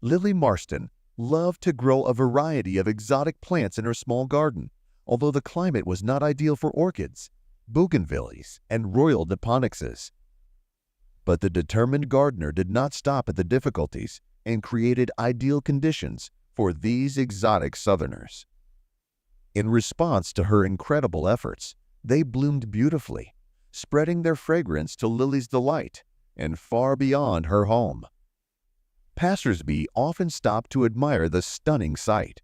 Lily Marston loved to grow a variety of exotic plants in her small garden, although the climate was not ideal for orchids, bougainvilleas, and royal diponyxes. But the determined gardener did not stop at the difficulties and created ideal conditions for these exotic southerners. In response to her incredible efforts, they bloomed beautifully, spreading their fragrance to Lily's delight and far beyond her home. Passersby often stopped to admire the stunning sight.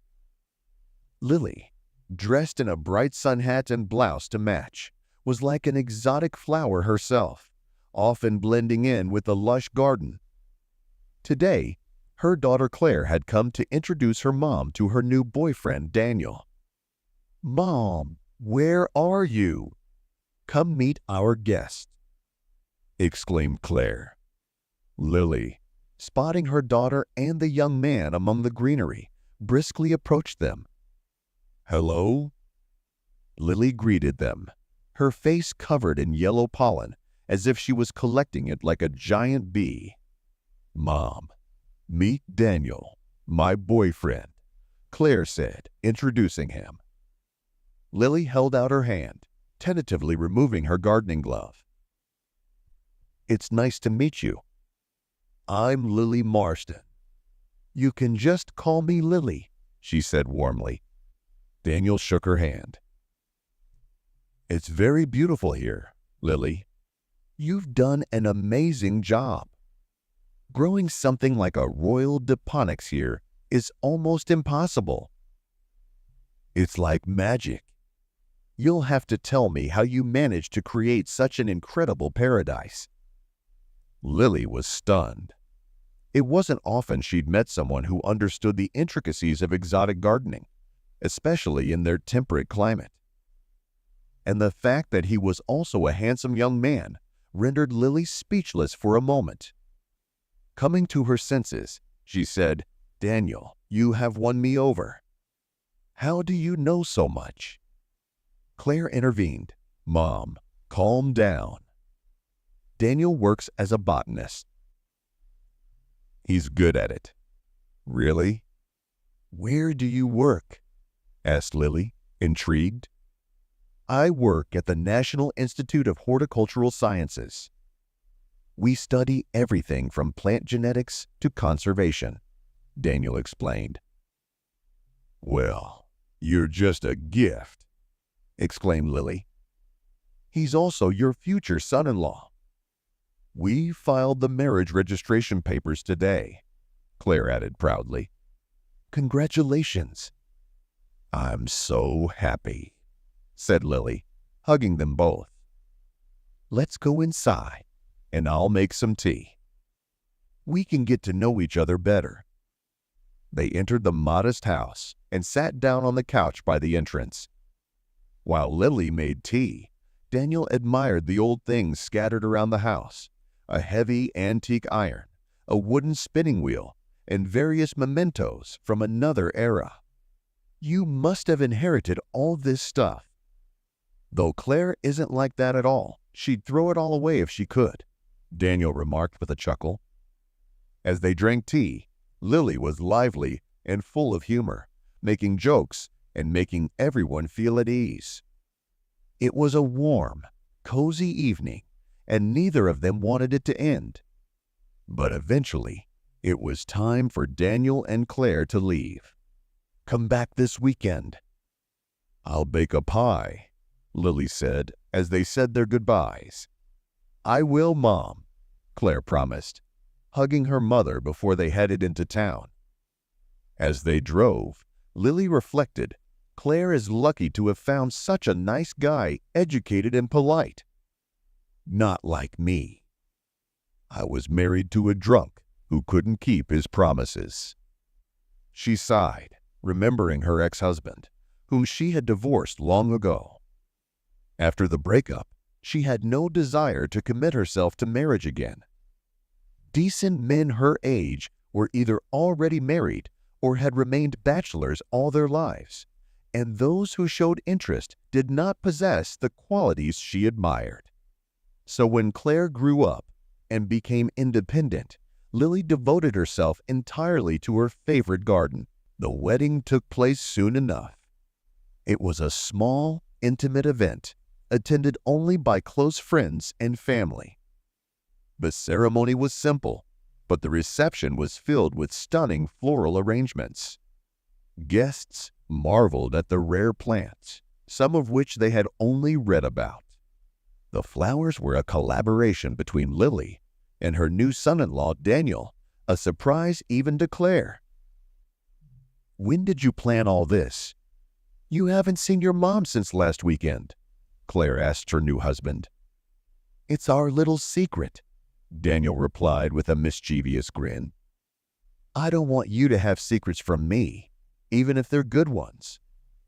Lily, dressed in a bright sun hat and blouse to match, was like an exotic flower herself, often blending in with the lush garden. Today, her daughter Claire had come to introduce her mom to her new boyfriend, Daniel. "Mom, where are you? Come meet our guest," exclaimed Claire. Lily, spotting her daughter and the young man among the greenery, briskly approached them. "Hello?" Lily greeted them, her face covered in yellow pollen, as if she was collecting it like a giant bee. "Mom, meet Daniel, my boyfriend," Claire said, introducing him. Lily held out her hand, tentatively removing her gardening glove. "It's nice to meet you. I'm Lily Marston. You can just call me Lily," she said warmly. Daniel shook her hand. "It's very beautiful here, Lily. You've done an amazing job. Growing something like a royal diponyx here is almost impossible. It's like magic. You'll have to tell me how you managed to create such an incredible paradise." Lily was stunned. It wasn't often she'd met someone who understood the intricacies of exotic gardening, especially in their temperate climate. And the fact that he was also a handsome young man rendered Lily speechless for a moment. Coming to her senses, she said, "Daniel, you have won me over. How do you know so much?" Claire intervened. "Mom, calm down. Daniel works as a botanist. He's good at it." "Really? Where do you work?" asked Lily, intrigued. "I work at the National Institute of Horticultural Sciences. We study everything from plant genetics to conservation," Daniel explained. "Well, you're just a gift," exclaimed Lily. "He's also your future son-in-law. We filed the marriage registration papers today," Claire added proudly. "Congratulations." "I'm so happy," said Lily, hugging them both. "Let's go inside, and I'll make some tea. We can get to know each other better." They entered the modest house and sat down on the couch by the entrance. While Lily made tea, Daniel admired the old things scattered around the house: a heavy antique iron, a wooden spinning wheel, and various mementos from another era. "You must have inherited all this stuff." "Though Claire isn't like that at all. She'd throw it all away if she could," Daniel remarked with a chuckle. As they drank tea, Lily was lively and full of humor, making jokes and making everyone feel at ease. It was a warm, cozy evening, and neither of them wanted it to end. But eventually, it was time for Daniel and Claire to leave. "Come back this weekend." "I'll bake a pie," Lily said as they said their goodbyes. "I will, Mom," Claire promised, hugging her mother before they headed into town. As they drove, Lily reflected, "Claire is lucky to have found such a nice guy, educated and polite. Not like me. I was married to a drunk who couldn't keep his promises." She sighed, remembering her ex-husband, whom she had divorced long ago. After the breakup, she had no desire to commit herself to marriage again. Decent men her age were either already married or had remained bachelors all their lives, and those who showed interest did not possess the qualities she admired. So when Claire grew up and became independent, Lily devoted herself entirely to her favorite garden. The wedding took place soon enough. It was a small, intimate event, attended only by close friends and family. The ceremony was simple, but the reception was filled with stunning floral arrangements. Guests marveled at the rare plants, some of which they had only read about. The flowers were a collaboration between Lily and her new son-in-law, Daniel, a surprise even to Claire. "When did you plan all this? You haven't seen your mom since last weekend," Claire asked her new husband. "It's our little secret," Daniel replied with a mischievous grin. "I don't want you to have secrets from me, even if they're good ones,"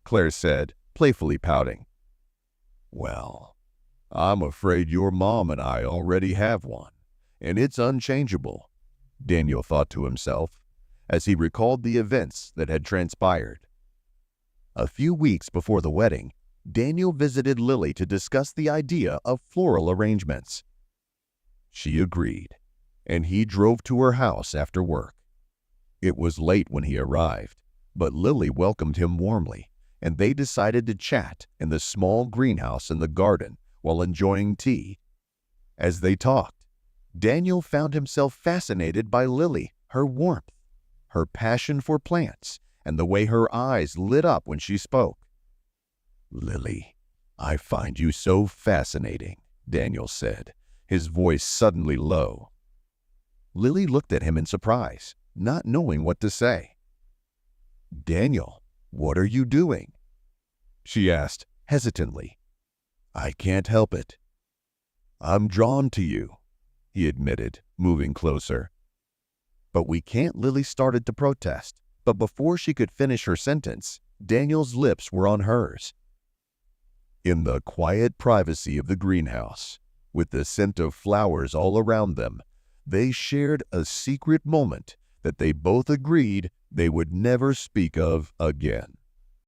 Claire said, playfully pouting. "Well, I'm afraid your mom and I already have one, and it's unchangeable," Daniel thought to himself, as he recalled the events that had transpired. A few weeks before the wedding, Daniel visited Lily to discuss the idea of floral arrangements. She agreed, and he drove to her house after work. It was late when he arrived, but Lily welcomed him warmly, and they decided to chat in the small greenhouse in the garden while enjoying tea. As they talked, Daniel found himself fascinated by Lily, her warmth, her passion for plants, and the way her eyes lit up when she spoke. "Lily, I find you so fascinating," Daniel said, his voice suddenly low. Lily looked at him in surprise, not knowing what to say. "Daniel, what are you doing?" she asked hesitantly. "I can't help it." "I'm drawn to you," he admitted, moving closer. "But we can't," Lily started to protest, but before she could finish her sentence, Daniel's lips were on hers. In the quiet privacy of the greenhouse, with the scent of flowers all around them, they shared a secret moment that they both agreed they would never speak of again.